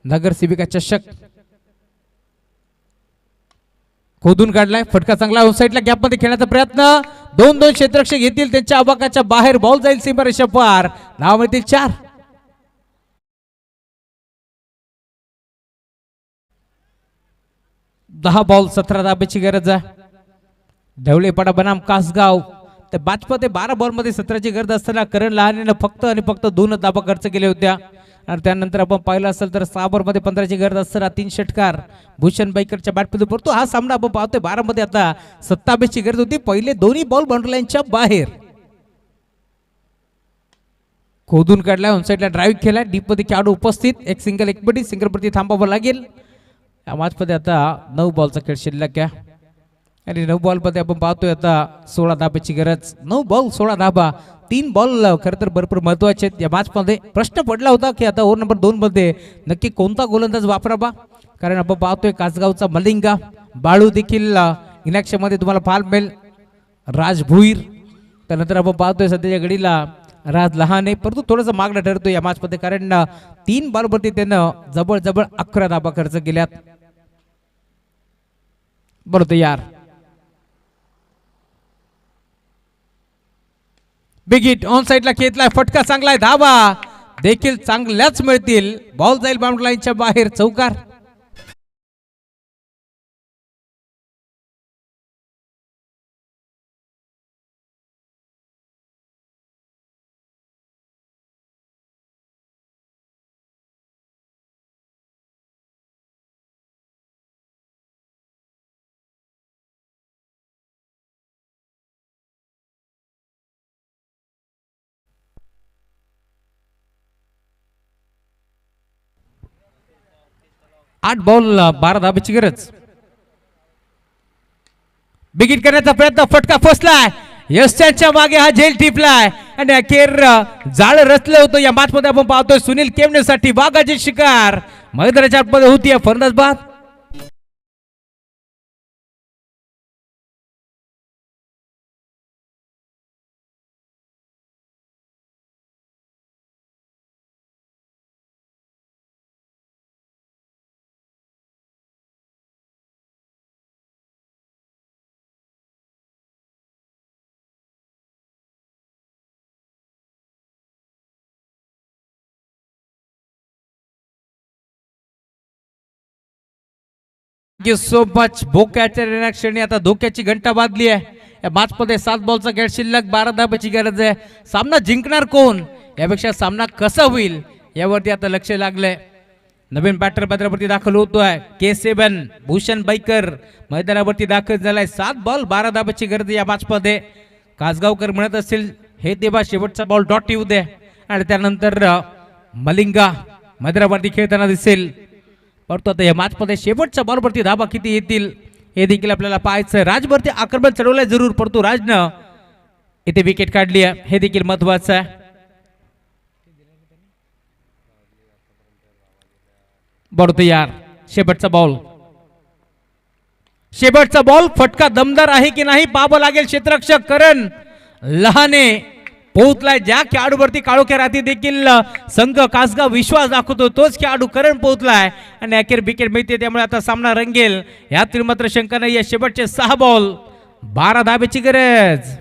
नगरसेविका चषक. खोदून काढलाय फटका चांगला साईडला गॅप मध्ये खेळण्याचा प्रयत्न. 2-2 क्षेत्ररक्षक येतील त्यांच्या आवाकाच्या बाहेर. बॉल जाईल सीमारेषा पार. नाव मिळतील 4. दहा बॉल 17 धाब्याची गरज आहे. ढवळेपाडा बनाम कासगाव तर भाजपा ते 12 बॉल मध्ये 17ची गरज असताना करण लहानेनं फक्त आणि फक्त 2 धाबा खर्च केल्या होत्या. आणि त्यानंतर आपण पाहिलं असेल तर 6 बॉल मध्ये 15ची गरज असताना 3 षटकार भूषण बाईकरच्या बॅटमध्ये पडतो. हा सामना आपण पाहतोय 12 मध्ये आता 27ची गरज होती. पहिले दोन्ही बॉल बाउंड्री लाईनच्या बाहेर. खोदून काढलाय ऑन साईडला ड्राईव्ह केलाय. डीप मध्ये खेळाडू उपस्थित. एक सिंगल एक बडी सिंगल प्रती थांबावं लागेल. या मॅचमध्ये आता 9 बॉलचा खेळ शिल्लक आहे आणि 9 बॉल मध्ये आपण पाहतोय आता 16 धाब्याची गरज. 9 बॉल 16 धाबा. 3 बॉल खरं तर भरपूर महत्वाचे आहेत या मॅच मध्ये. प्रश्न पडला होता की आता ओव्हर नंबर 2 मध्ये नक्की कोणता गोलंदाज वापरावा, कारण आपण पाहतोय कासगावचा मलिंगा बाळू देखील इनॅक्शन मध्ये तुम्हाला पाहायला मिळेल. राज भुईर त्यानंतर आपण पाहतोय सध्याच्या घडीला राज लहाने, परंतु थोडंसं मागणं ठरतोय या मॅच मध्ये, कारण 3 बॉलवरती त्यानं जवळ 11 धाबा खर्च केल्यात. बरोबर यार. बिग हिट ऑन साइडला खेचलाय फटका चांगला आहे. धावा देखील चांगल्याच मिळतील. बॉल जाईल बाउंड्री लाईनच्या बाहेर. चौकार. आठ बॉल 12 धाब्याची गरज. बिगिट करण्याचा प्रयत्न. फटका फसलाय. यशच्या मागे हा झेल टिपलाय आणि अखेर जाळ रचलं होतं. या मॅच मध्ये आपण पाहतोय सुनील केमनेसाठी वाघाची शिकार मैदानाच्या आतमध्ये होती. फलंदाज बाद. Thank you so much. बोक्याच्या रिॲक्शनने आता धोक्याची घंटा वाजली आहे. या मॅच मध्ये 7 बॉलचा खेळ शिल्लक. 12 धाब्याची गरज आहे. सामना जिंकणार कोण यापेक्षा सामना कसा होईल यावरती आता लक्ष लागलंय. नवीन बॅटर मैदानावरती दाखल होतोय. K7 भूषण बाईकर मैदानावरती दाखल झालाय. 7 बॉल 12 धाब्याची गरज या मॅच मध्ये. कासगावकर म्हणत असतील हे देवा शेवटचा बॉल डॉट येऊ दे आणि त्यानंतर मलिंगा मैदानावरती खेळताना दिसेल. परंतु आता या मॅच मध्ये शेवटच्या बॉलवरती धाबा किती येतील हे देखील आपल्याला पाहायचं. राजवरती आक्रमण चढवलंय जरूर, परंतु राजनं इथे विकेट काढली आहे हे देखील महत्वाचं आहे. बरोबर यार. शेवटचा बॉल. शेवटचा बॉल. फटका दमदार आहे की नाही पाहावं लागेल. क्षेत्ररक्षक करण लहाने पोहोचलाय. ज्या खेळाडूवरती काळोख्या रात्री देखील संघ कासगाव विश्वास दाखवतो तोच खेळाडू करण पोहोचलाय आणि अखेर विकेट मिळते. त्यामुळे आता सामना रंगेल यातील मात्र शंका नाही. या शेवटचे 6 बॉल 12 धाब्याची गरज.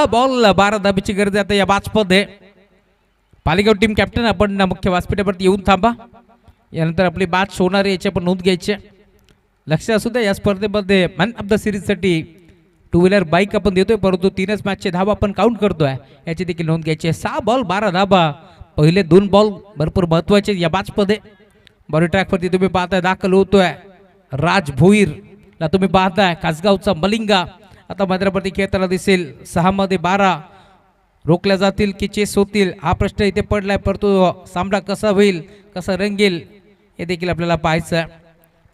बॉल 12 धाबेची गरज आहे आता या मॅचमध्ये. पालिगाव टीम कॅप्टन आपण मुख्य व्यासपीठावरती येऊन थांबा. यानंतर आपली मॅच होणार आहे याची आपण नोंद घ्यायची. लक्ष असू द्या या स्पर्धेमध्ये मॅन ऑफ द सिरीजसाठी 2 व्हीलर बाईक आपण देतोय, परंतु 3च मॅचचे धाबा आपण काउंट करतोय याची देखील नोंद घ्यायची आहे. 6 बॉल 12 धाबा. पहिले 2 बॉल भरपूर महत्वाचे या मॅचमध्ये. बॉडी ट्रॅकवरती तुम्ही पाहताय दाखल होतोय राज भोईरला तुम्ही पाहताय कासगावचा मलिंगा आता मैदानावरती खेळताना दिसेल. 6 मध्ये 12 रोखल्या जातील की चेस होतील हा प्रश्न इथे पडलाय, परंतु सामना कसा होईल कसा रंगेल हे देखील आपल्याला पाहायचं आहे.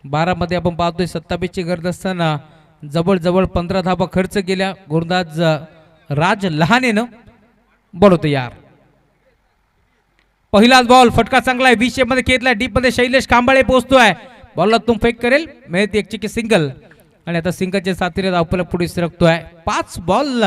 12 मध्ये आपण पाहतोय 27ची गरज असताना जवळजवळ 15 धाबा खर्च केल्या. गोलंदाज राज लहानेनं बोलवतो यार. पहिलाच बॉल फटका चांगला आहे. 20 मध्ये खेळलाय डीप मध्ये शैलेश कांबाळे पोहोचतोय. बॉलला तुम फेक करेल मिळते एक चिकी सिंगल आणि आता सिंगलच्या साथीने धावपला पुढे सरकतोय. 5 बॉल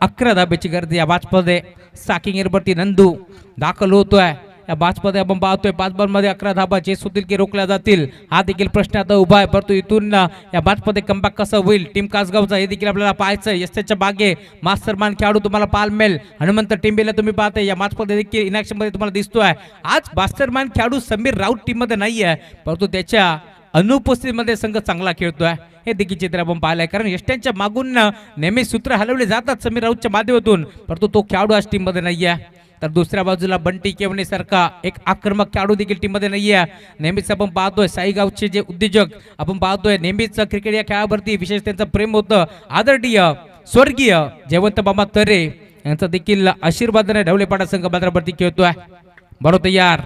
11 धाब्याची गरज या मॅचमध्ये. साकिंग एरवरती नंदू दाखल होतोय या मॅचमध्ये. आपण पाहतोय 5 बॉल मध्ये 11 धाबा चेस होतील की रोखल्या जातील हा देखील प्रश्न आता उभा आहे, परंतु इथून या मॅचमध्ये कमबॅक कसं होईल टीम कासगावचा हे देखील आपल्याला पाहायचं आहे. यस्तेच्या बागे मास्टरमान खेळाडू तुम्हाला पाहायला मिळेल. हनुमंत टिंबेला तुम्ही पाहताय या मॅचमध्ये देखील इनॅक्शन मध्ये तुम्हाला दिसतोय. आज मास्टरमान खेळाडू समीर राऊत टीम मध्ये नाही आहे, परंतु त्याच्या अनुपस्थितीमध्ये संघ चांगला खेळतोय हे देखील चित्र आपण पाहिलंय. कारण यष्ट्यांच्या मागून नेहमी सूत्र हलवले जातात समीर राऊतच्या माध्यमातून, परंतु तो खेळाडू आज टीम मध्ये नाही आहे. तर दुसऱ्या बाजूला बंटी केवणे सारखा एक आक्रमक खेळाडू देखील टीम मध्ये नाही आहे. नेहमीच आपण पाहतोय साईगावचे जे उद्योजक आपण पाहतोय नेहमीच क्रिकेट या खेळावरती विशेष त्यांचं प्रेम होतं. आदरणीय स्वर्गीय जयवंत मामा तरे यांचा देखील आशीर्वादाने ढवळेपाडा संघ बाजारावरती खेळतोय. बरोबर तयार.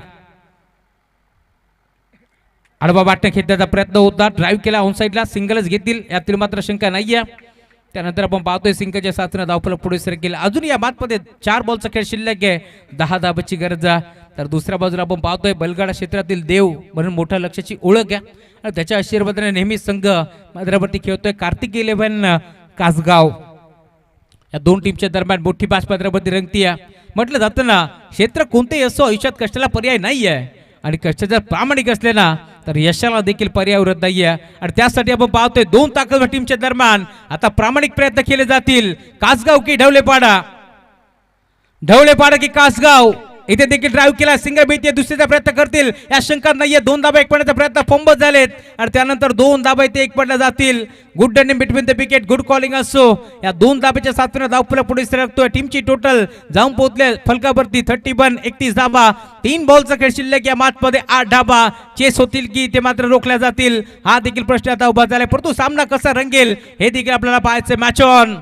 आडवा वाटणे खेळण्याचा प्रयत्न होता. ड्राईव्ह केला ऑन साईडला. सिंगलच घेतील यातील मात्र शंका नाहीये. त्यानंतर आपण पाहतोय सिंगलच्या साथीने धावफलक पुढे सरकेल. अजून या मॅचमध्ये 4 बॉलचा खेळ शिल्लक आहे. 10 धाबाची गरज आहे. तर दुसऱ्या बाजूला आपण पाहतोय बैलगाडा क्षेत्रातील देव म्हणून मोठ्या लक्षाची ओळख आहे आणि त्याच्या आशीर्वादाने नेहमी संघ मैदानावरती खेळतोय. कार्तिक 11 कासगाव या 2 टीमच्या दरम्यान मोठी मॅच मैदानावरती रंगतीये. म्हटलं जातं ना क्षेत्र कोणतेही असो आयुष्यात कष्टाला पर्याय नाही आहे आणि कष्ट जर प्रामाणिक असले ना तर यशाला देखील पर्याय उरत नाहीये. आणि त्यासाठी आपण पाहतोय 2 ताकदवर टीमच्या दरम्यान आता प्रामाणिक प्रयत्न केले जातील. कासगाव की ढवळेपाडा, ढवळेपाडा की कासगाव. इथे देखील ड्राईव्ह केला सिंगल भीती दुसरीचा प्रयत्न करतील या शंका नाहीये. 2 धाबा एक पडण्याचा प्रयत्न फंबल झालेत आणि त्यानंतर 2 धाबा इथे एक पडल्या जातील. Good running between the wicket, good calling असो. या 2 धाब्याच्या साथीने धावफलक पुढे सरकतोय. टीमची टोटल जाऊन पोहोचले फलकावरती 31 31 धाबा. 3 बॉलचा खेळ शिल्लक या मॅचमध्ये. 8 धाबा चेस होतील की ते मात्र रोखल्या जातील हा देखील प्रश्न आता उभा झालाय, परंतु सामना कसा रंगेल हे देखील आपल्याला पाहायचं. Match on.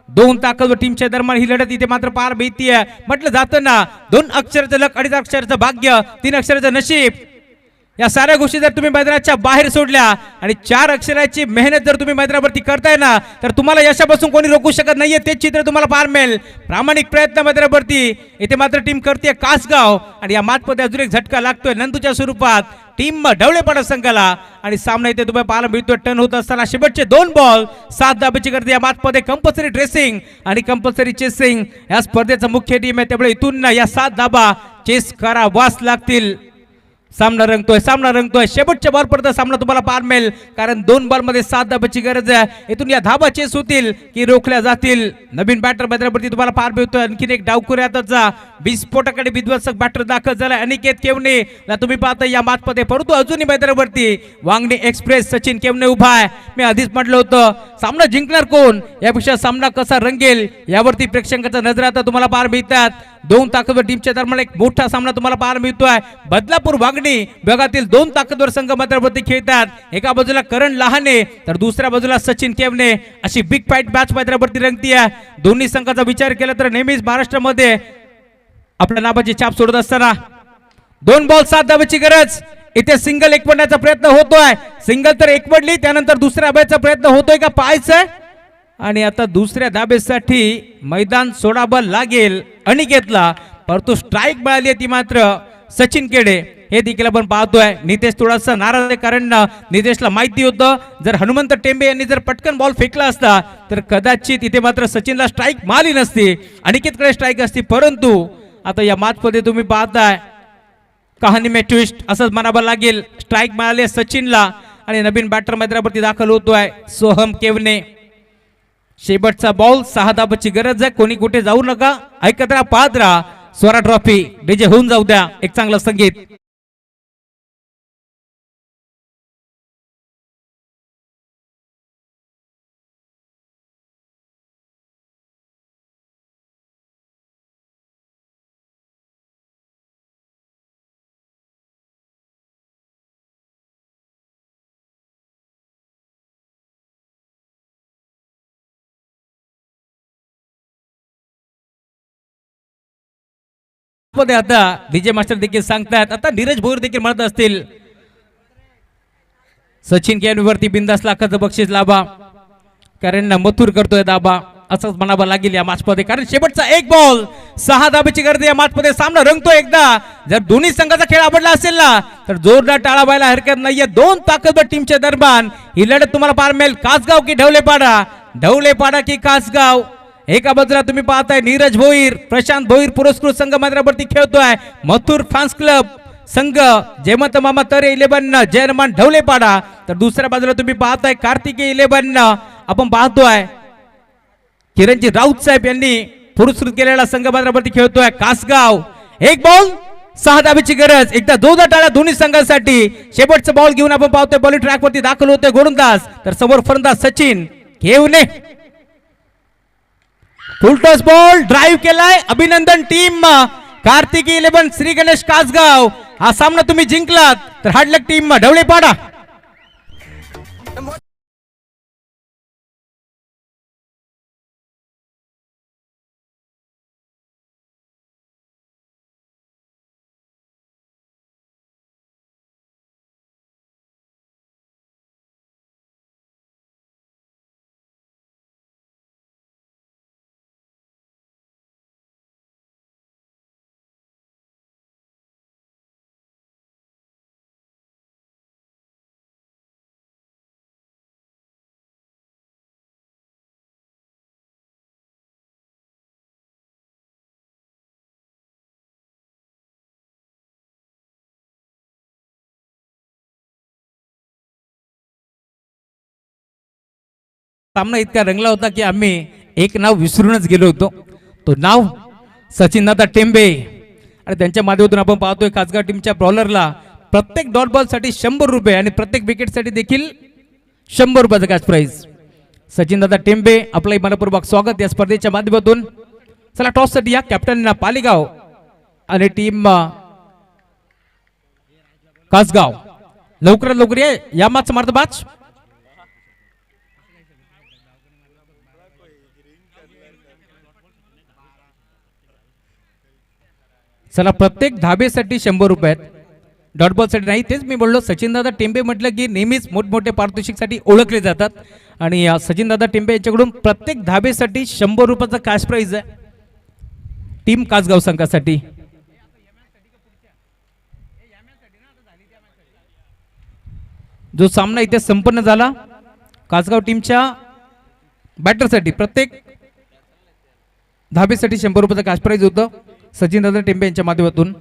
2 ताकदवर टीमच्या दरम्यान ही लढत इथे मात्र पार भीतीये. म्हटलं जातं ना 2 अक्षराचं लक, 2.5 अक्षराचं भाग्य, 3 अक्षराचं नशीब. या साऱ्या गोष्टी जर तुम्ही मैदानाच्या बाहेर सोडल्या आणि 4 अक्षराची मेहनत जर तुम्ही मैदानावरती करताय ना तर तुम्हाला यशापासून कोणी रोखू शकत नाहीये. तेच चित्र तुम्हाला पाहायला मिळेल. प्रामाणिक प्रयत्न मैदानावरती इथे मात्र टीम करते कासगाव आणि या मॅचमध्ये अजून एक झटका लागतोय नंदूच्या स्वरूपात टीम ढवळेपाडा संघाला आणि सामना इथे तुम्हाला पाहायला मिळतोय. टर्न होत असताना शेवटचे 2 बॉल 7 धाब्याची गरज या मॅचमध्ये. कंपल्सरी ड्रेसिंग आणि कंपल्सरी चेसिंग या स्पर्धेचा मुख्य टीम आहे, त्यामुळे इथून या 7 धाबा चेस करावाच लागतील. सामना रंगतोय, सामना रंगतोय. शेवटच्या बॉल पर्यंत सामना तुम्हाला पार मिळेल, कारण 2 बॉल मध्ये 7 धाब्याची गरज आहे. इथून या धाबा चेस होतील की रोखल्या जातील. नवीन बॅटर मैदानावरती तुम्हाला पार मिळतोय. आणखीन एक डावखुरी हाताचा विस्फोटकाकडे विध्वंसक बॅटर दाखल झाला अनिकेत केवणे ला तुम्ही पाहता या मॅचमध्ये, परंतु अजूनही मैदानावरती वांगणी एक्सप्रेस सचिन केवणे उभा आहे. मी आधीच म्हटलं होतं सामना जिंकणार कोण यापेक्षा सामना कसा रंगेल यावरती प्रेक्षकांच्या नजर आता तुम्हाला पार मिळतात. 2 ताकदवर टीमच्या दरम्यान एक मोठा सामना तुम्हाला पाहायला मिळतोय. बदलापूर वांगणी विभागातील 2 ताकदवर संघ मैदानावरती खेळतात. एका बाजूला करण लहाने तर दुसऱ्या बाजूला सचिन केवणे. अशी बिग फाईट मॅच मैदानावरती रंगतीये. दोन्ही संघाचा विचार केला तर नेहमीच महाराष्ट्रामध्ये आपल्या नावाची छाप सोडत असताना 2 बॉल 7 धाब्याची गरज. इथे सिंगल एक पडण्याचा प्रयत्न होतोय. सिंगल तर एक पडली, त्यानंतर दुसऱ्या धाब्याचा प्रयत्न होतोय का पाहायचंय. आणि आता दुसऱ्या धाब्यासाठी मैदान सोडावं लागेल अनिकेतला, परंतु स्ट्राईक मिळाली ती मात्र सचिन केडे हे देखील आपण पाहतोय. नितेश थोडासा नाराज आहे, कारण नितेशला माहिती होतं जर हनुमंत टेंबे यांनी जर पटकन बॉल फेकला असता तर कदाचित इथे मात्र सचिनला स्ट्राईक मिळाली नसती, अनिकेतकडे स्ट्राईक असती. परंतु आता या मॅचमध्ये तुम्ही पाहताय कहाणी में ट्विस्ट असंच म्हणावं लागेल. स्ट्राईक मिळाले सचिनला आणि नवीन बॅटर मैदानावरती दाखल होतोय सोहम केवने. शेवटचा बॉल 6 धाबाची गरज आहे. कोणी कुठे जाऊ नका, ऐकत राहा, पाहत राहा. स्वरा ट्रॉफी डीजे होऊन जाऊ द्या. एक चांगलं संगीत. मध्ये आता डीजे मास्टर देखील सांगतात, आता नीरज भोईर देखील म्हणत असतील, सचिन केवरती बिंदास लाखाचं बक्षीस लाभा, कारण मथुर करतोय दाबा, असंच म्हणावं लागेल या मॅच मध्ये. कारण शेवटचा एक बॉल 6 धाब्याची गरज या मॅच मध्ये. सामना रंगतो एकदा. जर दोन्ही संघाचा खेळ आवडला असेल ना, तर जोरदार टाळा व्हायला हरकत नाहीये. दोन ताकदवर टीमच्या दरम्यान ही लढत तुम्हाला पाहायला मिळेल. कासगाव की ढवलेपाडा, ढवलेपाडा की कासगाव. एका बाजूला तुम्ही पाहताय नीरज भोईर, प्रशांत भोईर पुरस्कृत संघ मैदानावरती खेळतोय. मथुर फॅन्स क्लब संघ जयमंत मामा तरे 11 जयरमान ढवलेपाडा. तर दुसऱ्या बाजूला तुम्ही पाहताय कार्तिकी 11 आपण पाहतोय किरणजी राऊत साहेब यांनी पुरस्कृत केलेला संघ मैदानावरती खेळतोय कासगाव. एक बॉल 6 धाब्याची गरज. एकदा जोरदार टाळ्या दोन्ही संघांसाठी. शेवटचा बॉल घेऊन आपण पाहतोय बॉलिंग ट्रॅक वरती दाखल होतोय गोलंदाज, तर समोर फलंदाज सचिन घेऊन फुलटॉस बॉल ड्राईव्ह केलाय. अभिनंदन टीम कार्तिकी 11 श्री गणेश कासगाव. हा सामना तुम्ही जिंकलात, तर हार्ड लक टीम ढवळेपाडा. सामना इतका रंगला होता की आम्ही एक नाव विसरूनच गेलो होतो. तो नाव सचिनदादा टेंबे. आणि त्यांच्या माध्यमातून आपण पाहतोय कासगाव टीमच्या बॉलरला प्रत्येक डॉट बॉल साठी 100 रुपये आणि प्रत्येक विकेट साठी देखील 100 रुपयाचं कॅश प्राइज. सचिनदादा टेंबे आपलं मनपूर्वक स्वागत या स्पर्धेच्या माध्यमातून. चला टॉस साठी या कॅप्टन पालेगाव आणि टीम कासगाव लवकरात लवकर या मॅच मारतो मॅच. चला प्रत्येक धाबेसाठी 100 रुपये, डॉट बॉल साठी नाही. तेच मी बोललो, सचिनदादा टेंबे म्हटलं की नेहमीच मोठमोठे पारितोषिकसाठी ओळखले जातात. आणि सचिनदादा टेंबे यांच्याकडून प्रत्येक धाबेसाठी 100 रुपयाचा कॅश प्राइज आहे टीम कासगाव संघासाठी. जो सामना इथे संपन्न झाला, कासगाव टीमच्या बॅटरसाठी प्रत्येक धाबेसाठी 100 रुपयाचा कॅश प्राइज होतं सचिनदादा टेंबे यांच्या माध्यमातून.